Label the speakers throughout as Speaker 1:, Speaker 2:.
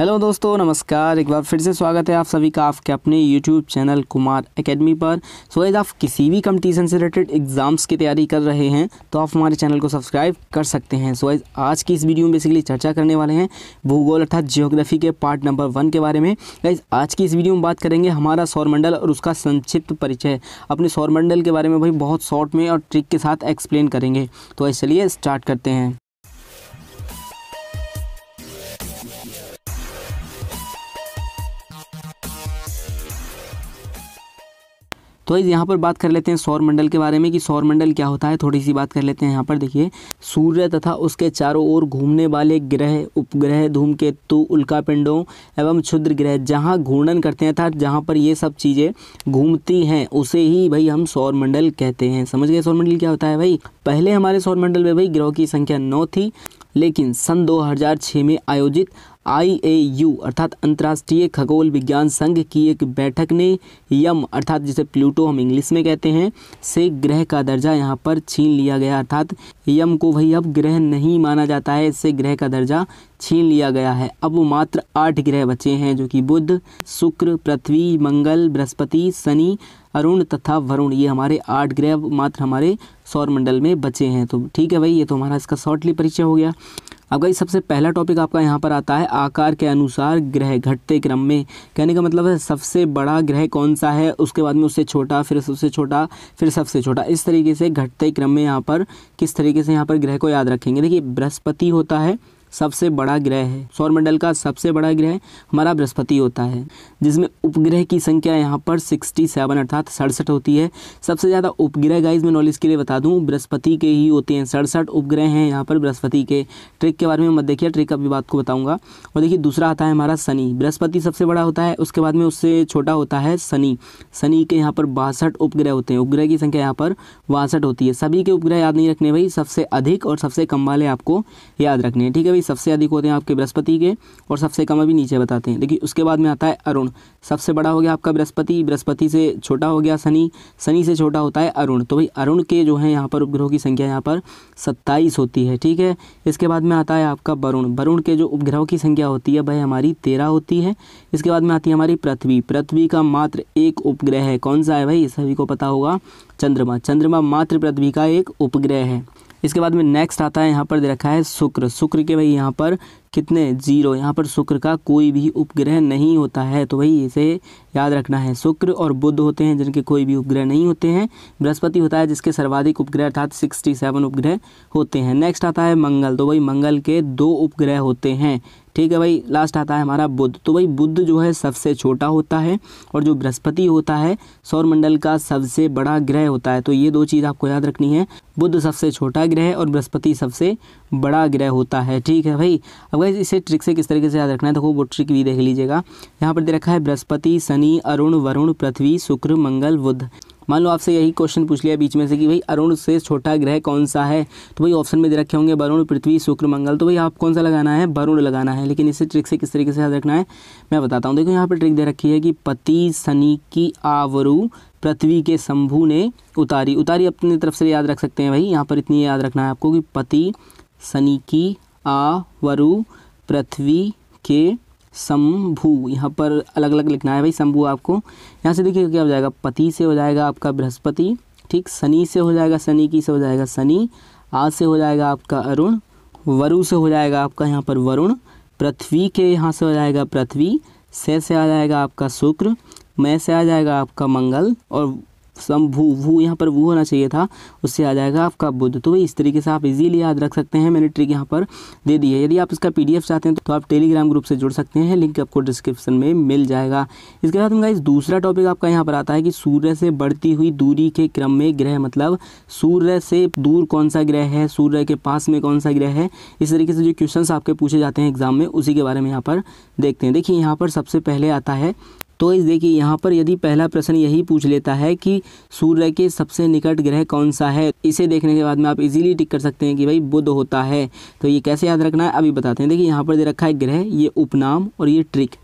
Speaker 1: Hello दोस्तों, नमस्कार। एक बार फिर से स्वागत है आप सभी का आपके अपने यूट्यूब चैनल कुमार एकेडमी पर। सो यदि आप किसी भी कंपटीशन से रिलेटेड एग्जाम्स की तैयारी कर रहे हैं तो आप हमारे चैनल को सब्सक्राइब कर सकते हैं। सो आज की इस वीडियो में बेसिकली चर्चा करने वाले हैं भूगोल अर्थात जियोग्राफी के पार्ट नंबर 1 के बारे में। गाइस, आज की इस वीडियो में बात करेंगे हमारा सौरमंडल और उसका संक्षिप्त परिचय। अपने सौरमंडल के बारे में भाई बहुत शॉर्ट में और ट्रिक के साथ एक्सप्लेन करेंगे। तो चलिए स्टार्ट करते हैं। तो यहाँ पर बात कर लेते हैं सौरमंडल के बारे में कि सौरमंडल क्या होता है। थोड़ी सी बात कर लेते हैं। यहाँ पर देखिए, सूर्य तथा उसके चारों ओर घूमने वाले ग्रह, उपग्रह, धूमकेतु, उल्कापिंडों एवं क्षुद्र ग्रह जहाँ घूर्णन करते हैं अर्थात जहाँ पर ये सब चीज़ें घूमती हैं उसे ही भाई हम सौरमंडल कहते हैं। समझ गए सौरमंडल क्या होता है भाई। पहले हमारे सौरमंडल में भाई ग्रहों की संख्या 9 थी, लेकिन सन 2006 में आयोजित IAU अर्थात अंतर्राष्ट्रीय खगोल विज्ञान संघ की एक बैठक ने यम अर्थात जिसे प्लूटो हम इंग्लिश में कहते हैं से ग्रह का दर्जा यहाँ पर छीन लिया गया। अर्थात यम को भाई अब ग्रह नहीं माना जाता है, इससे ग्रह का दर्जा छीन लिया गया है। अब वो मात्र 8 ग्रह बचे हैं, जो कि बुध, शुक्र, पृथ्वी, मंगल, बृहस्पति, शनि, अरुण तथा वरुण। ये हमारे 8 ग्रह मात्र हमारे सौरमंडल में बचे हैं। तो ठीक है भाई, ये तो हमारा इसका शॉर्टली परिचय हो गया। अब भाई सबसे पहला टॉपिक आपका यहाँ पर आता है आकार के अनुसार ग्रह घटते क्रम में। कहने का मतलब है सबसे बड़ा ग्रह कौन सा है, उसके बाद में उससे छोटा, फिर उससे छोटा, फिर सबसे छोटा, इस तरीके से घटते क्रम में यहाँ पर किस तरीके से यहाँ पर ग्रह को याद रखेंगे। देखिए, बृहस्पति होता है सबसे बड़ा ग्रह है, सौरमंडल का सबसे बड़ा ग्रह हमारा बृहस्पति होता है, जिसमें उपग्रह की संख्या यहाँ पर 67 अर्थात 67 होती है। सबसे ज़्यादा उपग्रह गाइज मैं नॉलेज के लिए बता दूँ बृहस्पति के ही होते हैं। 67 उपग्रह हैं यहाँ पर बृहस्पति के। ट्रिक के बारे में मत देखिए, ट्रिक अभी बात को बताऊँगा। और देखिए दूसरा आता है हमारा शनि। बृहस्पति सबसे बड़ा होता है, उसके बाद में उससे छोटा होता है शनि। शनि के यहाँ पर 62 उपग्रह होते हैं। उपग्रह की संख्या यहाँ पर 62 होती है। सभी के उपग्रह याद नहीं रखने भाई, सबसे अधिक और सबसे कम वाले आपको याद रखने हैं। ठीक है, सबसे अधिक होते हैं आपके बृहस्पति के और सबसे कम अभी नीचे बताते हैं। देखिए उसके बाद में आता है अरुण। सबसे बड़ा हो गया आपका बृहस्पति, बृहस्पति से छोटा हो गया शनि, शनि से छोटा होता है अरुण। तो भाई अरुण के जो है यहाँ पर उपग्रहों की संख्या यहाँ पर 27 होती है। ठीक है, इसके बाद में आता है आपका वरुण। वरुण के जो उपग्रहों की संख्या होती है भाई हमारी 13 होती है। इसके बाद में आती है हमारी पृथ्वी। पृथ्वी का मात्र एक उपग्रह है, कौन सा है भाई, सभी को पता होगा, चंद्रमा। चंद्रमा मात्र पृथ्वी का एक उपग्रह है। इसके बाद में नेक्स्ट आता है यहाँ पर दे रखा है शुक्र। शुक्र के भाई यहाँ पर कितने 0, यहाँ पर शुक्र का कोई भी उपग्रह नहीं होता है, तो भाई इसे याद रखना है। शुक्र और बुध होते हैं जिनके कोई भी उपग्रह नहीं होते हैं। बृहस्पति होता है जिसके सर्वाधिक उपग्रह अर्थात 67 उपग्रह होते हैं। नेक्स्ट आता है मंगल। तो भाई मंगल के 2 उपग्रह होते हैं। ठीक है भाई, लास्ट आता है हमारा बुध। तो भाई बुध जो है सबसे छोटा होता है और जो बृहस्पति होता है सौरमंडल का सबसे बड़ा ग्रह होता है। तो ये 2 चीज़ आपको याद रखनी है, बुध सबसे छोटा ग्रह और बृहस्पति सबसे बड़ा ग्रह होता है। ठीक है भाई, अब गाइस इसे ट्रिक से किस तरीके से याद रखना है, देखो वो ट्रिक भी देख लीजिएगा। यहाँ पर दे रखा है बृहस्पति, शनि, अरुण, वरुण, पृथ्वी, शुक्र, मंगल, बुध। मान लो आपसे यही क्वेश्चन पूछ लिया बीच में से कि भाई अरुण से छोटा ग्रह कौन सा है, तो भाई ऑप्शन में दे रखे होंगे वरुण, पृथ्वी, शुक्र, मंगल। तो भाई आप कौन सा लगाना है, वरुण लगाना है। लेकिन इसे ट्रिक से किस तरीके से याद रखना है मैं बताता हूँ। देखो यहाँ पर ट्रिक दे रखी है कि पति शनि की आवरु पृथ्वी के शंभु ने उतारी। उतारी अपनी तरफ से याद रख सकते हैं भाई, यहाँ पर इतनी याद रखना है आपको कि पति शनि की आवरु पृथ्वी के शंभु। यहाँ पर अलग अलग लिखना है भाई शंभु आपको। यहाँ से देखिए क्या हो जाएगा, पति से हो जाएगा आपका बृहस्पति, ठीक, शनि से हो जाएगा, शनि की से हो जाएगा शनि, आ से हो जाएगा आपका अरुण, वरु से हो जाएगा आपका यहाँ पर वरुण, पृथ्वी के यहाँ से हो जाएगा पृथ्वी, से आ जाएगा आपका शुक्र, मैं से आ जाएगा आपका मंगल और शंभु भू यहाँ पर वो होना चाहिए था, उससे आ जाएगा आपका बुध। तो भाई इस तरीके से आप इजीली याद रख सकते हैं। मैंने ट्रिक यहाँ पर दे दी है। यदि आप इसका PDF चाहते हैं तो आप टेलीग्राम ग्रुप से जुड़ सकते हैं, लिंक आपको डिस्क्रिप्शन में मिल जाएगा। इसके बाद में गाइस दूसरा टॉपिक आपका यहाँ पर आता है कि सूर्य से बढ़ती हुई दूरी के क्रम में ग्रह, मतलब सूर्य से दूर कौन सा ग्रह है, सूर्य के पास में कौन सा ग्रह है। इस तरीके से जो क्वेश्चंस आपके पूछे जाते हैं एग्जाम में उसी के बारे में यहाँ पर देखते हैं। देखिए यहाँ पर सबसे पहले आता है, तो इस देखिए यहाँ पर यदि पहला प्रश्न यही पूछ लेता है कि सूर्य के सबसे निकट ग्रह कौन सा है, इसे देखने के बाद में आप इजीली टिक कर सकते हैं कि भाई बुध होता है। तो ये कैसे याद रखना है अभी बताते हैं। देखिए यहाँ पर दे रखा है ग्रह, ये उपनाम और ये ट्रिक।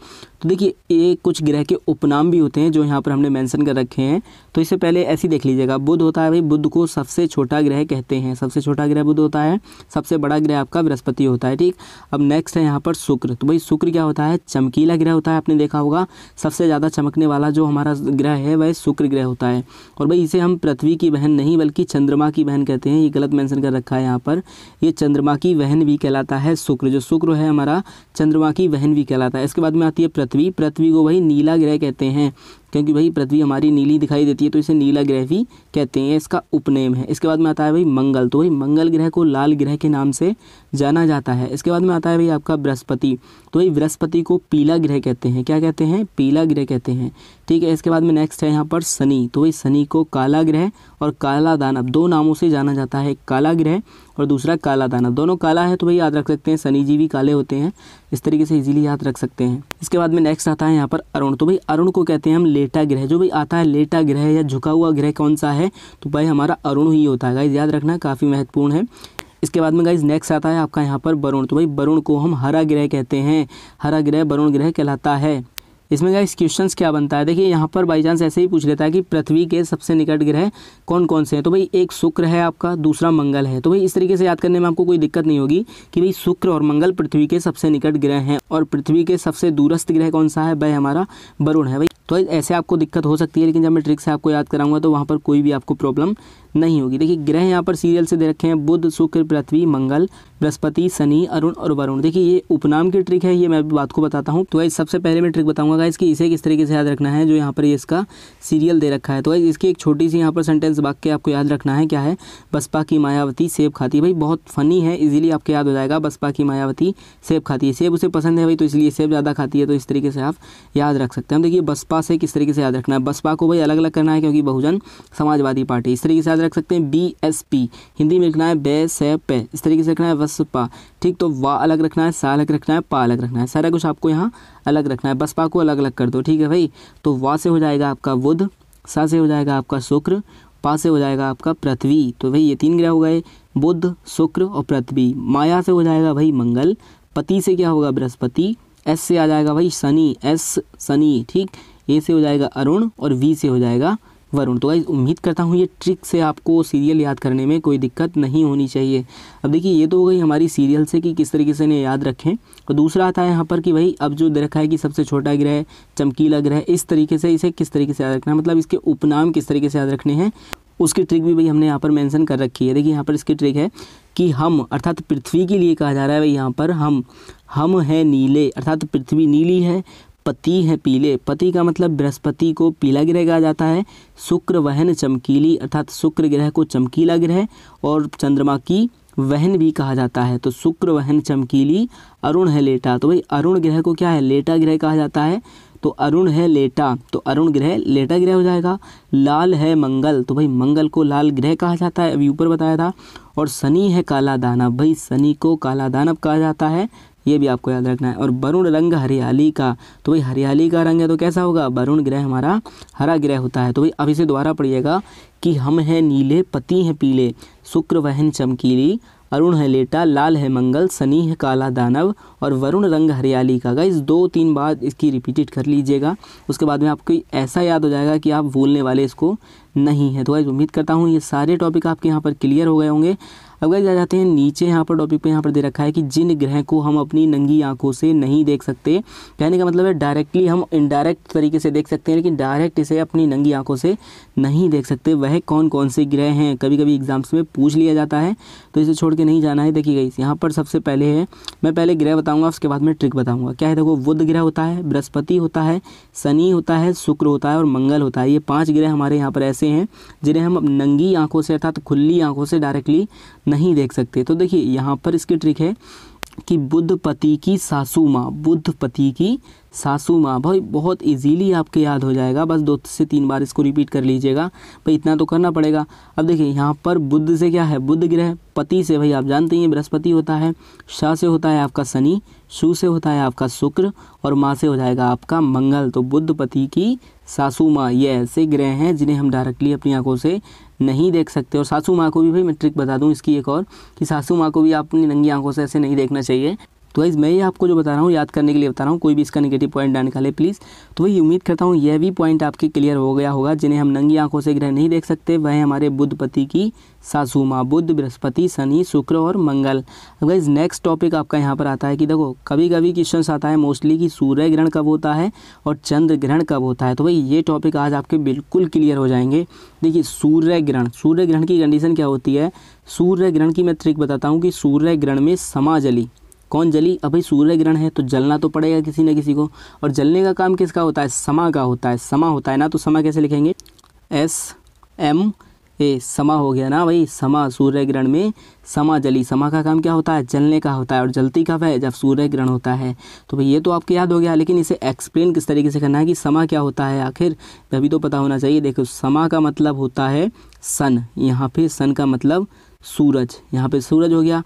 Speaker 1: तो देखिए ये कुछ ग्रह के उपनाम भी होते हैं जो यहाँ पर हमने मेंशन कर रखे हैं। तो इससे पहले ऐसे देख लीजिएगा, बुध होता है भाई, बुध को सबसे छोटा ग्रह कहते हैं, सबसे छोटा ग्रह बुध होता है, सबसे बड़ा ग्रह आपका बृहस्पति होता है। ठीक, अब नेक्स्ट है यहाँ पर शुक्र। तो भाई शुक्र क्या होता है, चमकीला ग्रह होता है, आपने देखा होगा सबसे ज़्यादा चमकने वाला जो हमारा ग्रह है वह शुक्र ग्रह होता है। और भाई इसे हम पृथ्वी की बहन नहीं बल्कि चंद्रमा की बहन कहते हैं, ये गलत मेंशन कर रखा है यहाँ पर, ये चंद्रमा की बहन भी कहलाता है शुक्र, जो शुक्र है हमारा चंद्रमा की बहन भी कहलाता है। इसके बाद में आती है पृथ्वी। पृथ्वी को भाई नीला ग्रह कहते हैं, क्योंकि भाई पृथ्वी हमारी नीली दिखाई देती है तो इसे नीला ग्रह भी कहते हैं, इसका उपनेम है। इसके बाद में आता है भाई मंगल। तो भाई मंगल ग्रह को लाल ग्रह के नाम से जाना जाता है। इसके बाद में आता है भाई आपका बृहस्पति। तो भाई बृहस्पति को पीला ग्रह कहते हैं, क्या कहते हैं, पीला ग्रह कहते हैं। ठीक है, इसके बाद में नेक्स्ट है यहाँ पर शनि। तो भाई शनि को काला ग्रह और काला दानव दो नामों से जाना जाता है, काला ग्रह और दूसरा काला दानव, दोनों काला है तो भाई याद रख सकते हैं शनि जी भी काले होते हैं, इस तरीके से इजीली याद रख सकते हैं। इसके बाद में नेक्स्ट आता है यहाँ पर अरुण। तो भाई अरुण को कहते हैं हम लेटा ग्रह, जो भाई आता है लेटा ग्रह या झुका हुआ ग्रह कौन सा है, तो भाई हमारा अरुण ही होता है गाइज, याद रखना काफ़ी महत्वपूर्ण है। इसके बाद में गाइज नेक्स्ट आता है आपका यहाँ पर वरुण। तो भाई वरुण को हम हरा ग्रह कहते हैं, हरा ग्रह वरुण ग्रह कहलाता है। इसमें गाइस क्वेश्चंस क्या बनता है, देखिए यहाँ पर बाई चांस ऐसे ही पूछ लेता है कि पृथ्वी के सबसे निकट ग्रह कौन कौन से हैं। तो भाई एक शुक्र है आपका, दूसरा मंगल है। तो भाई इस तरीके से याद करने में आपको कोई दिक्कत नहीं होगी कि भाई शुक्र और मंगल पृथ्वी के सबसे निकट ग्रह हैं और पृथ्वी के सबसे दूरस्थ ग्रह कौन सा है, वह हमारा वरुण है भाई। तो ऐसे आपको दिक्कत हो सकती है, लेकिन जब मैं ट्रिक से आपको याद कराऊंगा तो वहाँ पर कोई भी आपको प्रॉब्लम नहीं होगी। देखिए ग्रह यहाँ पर सीरियल से दे रखे हैं, बुध, शुक्र, पृथ्वी, मंगल, बृहस्पति, शनि, अरुण और वरुण। देखिए ये उपनाम की ट्रिक है, ये मैं बात को बताता हूँ। तो सबसे पहले मैं ट्रिक बताऊंगा गाइस कि इसे किस तरीके से याद रखना है, जो यहाँ पर इसका सीरियल दे रखा है। तो इसकी एक छोटी सी यहाँ पर सेंटेंस वाक्य आपको याद रखना है, क्या है, बसपा की मायावती सेब खाती। भाई बहुत फनी है, इजीली आपको याद हो जाएगा, बसपा की मायावती सेब खाती है, सेब उसे पसंद है भाई तो इसलिए सेब ज़्यादा खाती है, तो इस तरीके से आप याद रख सकते हैं। देखिए बसपा से किस तरीके से याद रखना है, बसपा को भाई अलग अलग करना है क्योंकि बहुजन समाजवादी पार्टी, इस तरीके से याद रख सकते हैं। BSP हिंदी में लिखना है बे से पे, इस तरीके से रखना है बसपा। ठीक, तो वाह अलग रखना है, सा अलग रखना है, पा अलग रखना है, सारा कुछ आपको यहाँ अलग रखना है, बसपा को अलग अलग कर दो। ठीक है भाई, तो वाह से हो जाएगा आपका बुध, सा से हो जाएगा आपका शुक्र, पा से हो जाएगा आपका पृथ्वी। तो भाई ये तीन ग्रह हो गए, बुध, शुक्र और पृथ्वी। माया से हो जाएगा भाई मंगल, पति से क्या होगा बृहस्पति, एस से आ जाएगा भाई शनि, एस शनि। ठीक, ए से हो जाएगा अरुण और वी से हो जाएगा वरुण। तो गाइस उम्मीद करता हूँ ये ट्रिक से आपको सीरियल याद करने में कोई दिक्कत नहीं होनी चाहिए। अब देखिए ये तो हो गई हमारी सीरियल से कि किस तरीके से इन्हें याद रखें। और दूसरा आता है यहाँ पर कि भाई अब जो दे रखा है कि सबसे छोटा ग्रह, चमकीला ग्रह, इस तरीके से इसे किस तरीके से याद रखना है, मतलब इसके उपनाम किस तरीके से याद रखने हैं, उसकी ट्रिक भी भाई हमने यहाँ पर मेंशन कर रखी है। देखिए यहाँ पर इसकी ट्रिक है कि हम अर्थात पृथ्वी के लिए कहा जा रहा है भाई यहाँ पर हम है नीले, अर्थात पृथ्वी नीली है, पति है पीले। पति का मतलब बृहस्पति को पीला ग्रह कहा जाता है, शुक्र वहन चमकीली, अर्थात शुक्र ग्रह को चमकीला ग्रह और चंद्रमा की वहन भी कहा जाता है, तो शुक्र वहन चमकीली। अरुण है लेटा, तो भाई अरुण ग्रह को क्या है, लेटा ग्रह कहा जाता है, तो अरुण है लेटा, तो अरुण ग्रह लेटा ग्रह हो जाएगा। लाल है मंगल, तो भाई मंगल को लाल ग्रह कहा जाता है, अभी ऊपर बताया था। और शनि है काला दानव, भाई शनि को काला दानव कहा जाता है, ये भी आपको याद रखना है। और वरुण रंग हरियाली का, तो भाई हरियाली का रंग है तो कैसा होगा, वरुण ग्रह हमारा हरा ग्रह होता है। तो भाई अब इसे दोबारा पढ़िएगा कि हम हैं नीले, पति हैं पीले, शुक्र वहन चमकीली, अरुण है लेटा, लाल है मंगल, शनि है काला दानव और वरुण रंग हरियाली का। गाइस 2-3 बार इसकी रिपीटेड कर लीजिएगा, उसके बाद में आपको ऐसा याद हो जाएगा कि आप भूलने वाले इसको नहीं है। तो गाइस उम्मीद करता हूँ ये सारे टॉपिक आपके यहाँ पर क्लियर हो गए होंगे। अब गाइस आ जाते हैं नीचे यहाँ पर टॉपिक पे, यहाँ पर दे रखा है कि जिन ग्रह को हम अपनी नंगी आंखों से नहीं देख सकते, कहने का मतलब है डायरेक्टली हम इनडायरेक्ट तरीके से देख सकते हैं लेकिन डायरेक्ट इसे अपनी नंगी आंखों से नहीं देख सकते, वह कौन कौन से ग्रह हैं, कभी कभी एग्जाम्स में पूछ लिया जाता है, तो इसे छोड़ के नहीं जाना है। देखिए गाइस यहाँ पर सबसे पहले है, मैं पहले ग्रह बताऊंगा उसके बाद में ट्रिक बताऊंगा। क्या है, देखो बुध ग्रह होता है, बृहस्पति होता है, शनि होता है, शुक्र होता है और मंगल होता है। ये 5 ग्रह हमारे यहाँ पर ऐसे हैं जिन्हें हम नंगी आंखों से अर्थात खुली आंखों से डायरेक्टली नहीं देख सकते। तो देखिए यहाँ पर इसकी ट्रिक है कि बुधपति की सासू माँ, बुधपति की सासू माँ, भाई बहुत इजीली आपके याद हो जाएगा, बस 2 से 3 बार इसको रिपीट कर लीजिएगा, भाई इतना तो करना पड़ेगा। अब देखिए यहाँ पर बुध से क्या है, बुध ग्रह, पति से भाई आप जानते हैं बृहस्पति होता है, शा से होता है आपका शनि, शु से होता है आपका शुक्र और माँ से हो जाएगा आपका मंगल। तो बुधपति की सासू माँ, ये ऐसे ग्रह हैं जिन्हें हम डायरेक्टली अपनी आंखों से नहीं देख सकते। और सासू माँ को भी भाई मैं ट्रिक बता दूं इसकी एक और, कि सासू माँ को भी आप अपनी नंगी आंखों से ऐसे नहीं देखना चाहिए। तो गाइस मैं ये आपको जो बता रहा हूँ याद करने के लिए बता रहा हूँ, कोई भी इसका नेगेटिव पॉइंट ना निकाले प्लीज़। तो वही उम्मीद करता हूँ यह भी पॉइंट आपके क्लियर हो गया होगा। जिन्हें हम नंगी आंखों से ग्रह नहीं देख सकते वह हमारे बुधपति की सासू माँ, बुध, बृहस्पति, शनि, शुक्र और मंगल। अब गाइस नेक्स्ट टॉपिक आपका यहाँ पर आता है कि देखो कभी कभी क्वेश्चन आता है मोस्टली कि सूर्य ग्रहण कब होता है और चंद्र ग्रहण कब होता है। तो भाई ये टॉपिक आज आपके बिल्कुल क्लियर हो जाएंगे। देखिए सूर्य ग्रहण की कंडीशन क्या होती है। सूर्य ग्रहण की मैं ट्रिक बताता हूँ कि सूर्य ग्रहण में समा जली। कौन जली? अब भाई सूर्य ग्रहण है तो जलना तो पड़ेगा किसी न किसी को, और जलने का काम किसका होता है? समा का होता है। समा होता है ना, तो समा कैसे लिखेंगे? SMA, समा हो गया ना भाई, समा। सूर्य ग्रहण में समा जली। समा का काम क्या होता है? जलने का होता है। और जलती कब है? जब सूर्य ग्रहण होता है। तो भाई ये तो आपको याद हो गया, लेकिन इसे एक्सप्लेन किस तरीके से करना है कि समा क्या होता है आखिर, अभी तो पता होना चाहिए। देखो समा का मतलब होता है सन, यहाँ पे सन का मतलब सूरज, यहाँ पे सूरज हो गया।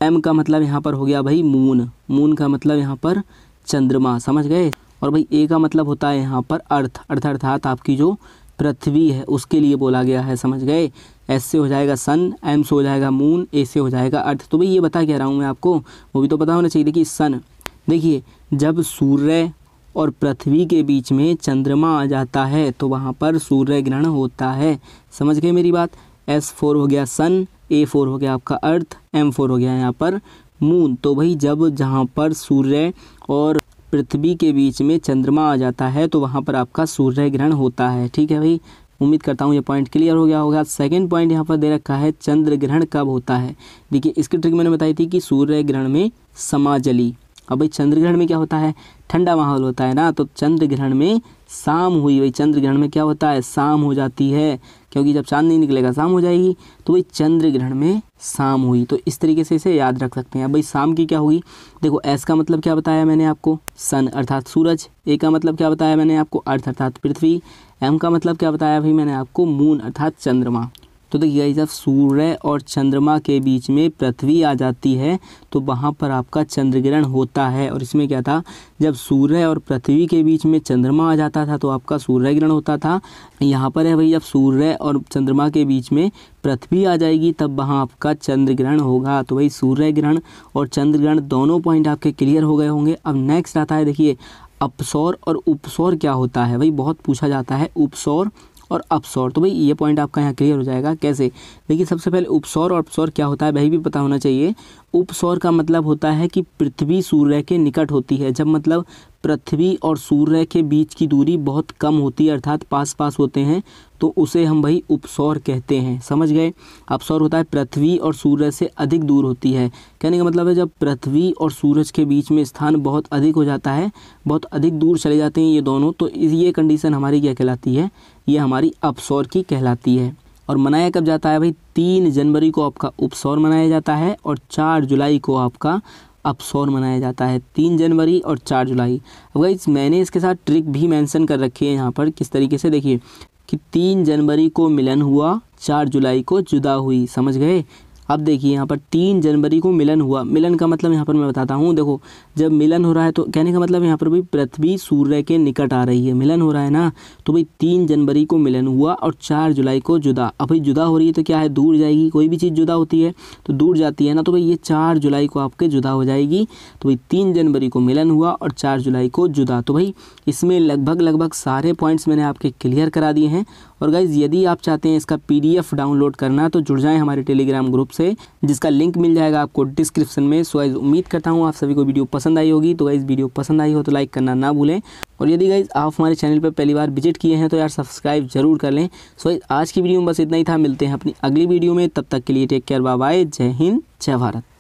Speaker 1: M का मतलब यहाँ पर हो गया भाई मून, मून का मतलब यहाँ पर चंद्रमा, समझ गए। और भाई A का मतलब होता है यहाँ पर अर्थ, अर्थात आपकी जो पृथ्वी है उसके लिए बोला गया है, समझ गए। S से हो जाएगा सन, M से हो जाएगा मून, A से हो जाएगा अर्थ। तो भाई ये बता क्या रहा हूँ मैं आपको, वो भी तो पता होना चाहिए। देखिए सन, देखिए जब सूर्य और पृथ्वी के बीच में चंद्रमा आ जाता है तो वहाँ पर सूर्य ग्रहण होता है, समझ गए मेरी बात। S4 हो गया सन, A4 हो गया आपका अर्थ, M4 हो गया यहाँ पर मून। तो भाई जब जहाँ पर सूर्य और पृथ्वी के बीच में चंद्रमा आ जाता है तो वहाँ पर आपका सूर्य ग्रहण होता है। ठीक है भाई, उम्मीद करता हूँ ये पॉइंट क्लियर हो गया होगा। सेकंड पॉइंट यहाँ पर दे रखा है चंद्र ग्रहण कब होता है। देखिए इसकी ट्रिक मैंने बताई थी कि सूर्य ग्रहण में समा जली। अब भाई चंद्र ग्रहण में क्या होता है? ठंडा माहौल होता है ना, तो चंद्र ग्रहण में शाम हुई। भाई चंद्र ग्रहण में क्या होता है? शाम हो जाती है, क्योंकि जब चांद नहीं निकलेगा शाम हो जाएगी। तो भाई चंद्र ग्रहण में शाम हुई, तो इस तरीके से इसे याद रख सकते हैं। अब भाई शाम की क्या हुई? देखो S का मतलब क्या बताया मैंने आपको? सन अर्थात सूरज। A का मतलब क्या बताया मैंने आपको? अर्थ अर्थात पृथ्वी। M का मतलब क्या बताया भाई मैंने आपको? मून अर्थात चंद्रमा। तो देखिए जब सूर्य और चंद्रमा के बीच में पृथ्वी आ जाती है तो वहाँ पर आपका चंद्र ग्रहण होता है। और इसमें क्या था, जब सूर्य और पृथ्वी के बीच में चंद्रमा आ जाता था तो आपका सूर्य ग्रहण होता था। यहाँ पर है भाई जब सूर्य और चंद्रमा के बीच में पृथ्वी आ जाएगी तब वहाँ आपका चंद्र ग्रहण होगा। तो भाई सूर्य ग्रहण और चंद्र ग्रहण दोनों पॉइंट आपके क्लियर हो गए होंगे। अब नेक्स्ट आता है देखिए अपसौर और उपसौर क्या होता है। भाई बहुत पूछा जाता है उपसौर और अपसौर, तो भाई ये पॉइंट आपका यहाँ क्लियर हो जाएगा। कैसे? देखिए सबसे पहले उपसौर और अपसौर क्या होता है भाई भी पता होना चाहिए। उपसौर का मतलब होता है कि पृथ्वी सूर्य के निकट होती है। जब मतलब पृथ्वी और सूर्य के बीच की दूरी बहुत कम होती है अर्थात पास पास होते हैं तो उसे हम भाई उपसौर कहते हैं, समझ गए। अपसौर होता है पृथ्वी और सूर्य से अधिक दूर होती है। कहने का मतलब है जब पृथ्वी और सूरज के बीच में स्थान बहुत अधिक हो जाता है, बहुत अधिक दूर चले जाते हैं ये दोनों, तो ये कंडीशन हमारी क्या कहलाती है? ये हमारी अपसौर की कहलाती है। और मनाया कब जाता है भाई? 3 जनवरी को आपका उपसौर मनाया जाता है और 4 जुलाई को आपका अपसौर मनाया जाता है। 3 जनवरी और 4 जुलाई। अब गाइस मैंने इसके साथ ट्रिक भी मेंशन कर रखी है यहाँ पर, किस तरीके से देखिए कि 3 जनवरी को मिलन हुआ, 4 जुलाई को जुदा हुई, समझ गए। अब देखिए यहाँ पर 3 जनवरी को मिलन हुआ। मिलन का मतलब यहाँ पर मैं बताता हूँ। देखो जब मिलन हो रहा है तो कहने का मतलब यहाँ पर भी पृथ्वी सूर्य के निकट आ रही है, मिलन हो रहा है ना, तो भाई 3 जनवरी को मिलन हुआ और 4 जुलाई को जुदा। अब भाई जुदा हो रही है तो क्या है? दूर जाएगी। कोई भी चीज़ जुदा होती है तो दूर जाती है ना, तो भाई ये 4 जुलाई को आपके जुदा हो जाएगी। तो भाई 3 जनवरी को मिलन हुआ और 4 जुलाई को जुदा। तो भाई इसमें लगभग सारे पॉइंट्स मैंने आपके क्लियर करा दिए हैं। और गाइज़ यदि आप चाहते हैं इसका PDF डाउनलोड करना तो जुड़ जाएं हमारे टेलीग्राम ग्रुप से, जिसका लिंक मिल जाएगा आपको डिस्क्रिप्शन में। सो गाइज़ उम्मीद करता हूँ आप सभी को वीडियो पसंद आई होगी। तो गाइज़ वीडियो पसंद आई हो तो लाइक करना ना भूलें, और यदि गाइज़ आप हमारे चैनल पर पहली बार विजिट किए हैं तो यार सब्सक्राइब जरूर कर लें। सो आज की वीडियो में बस इतना ही था, मिलते हैं अपनी अगली वीडियो में, तब तक के लिए टेक केयर, बाय बाय, जय हिंद, जय भारत।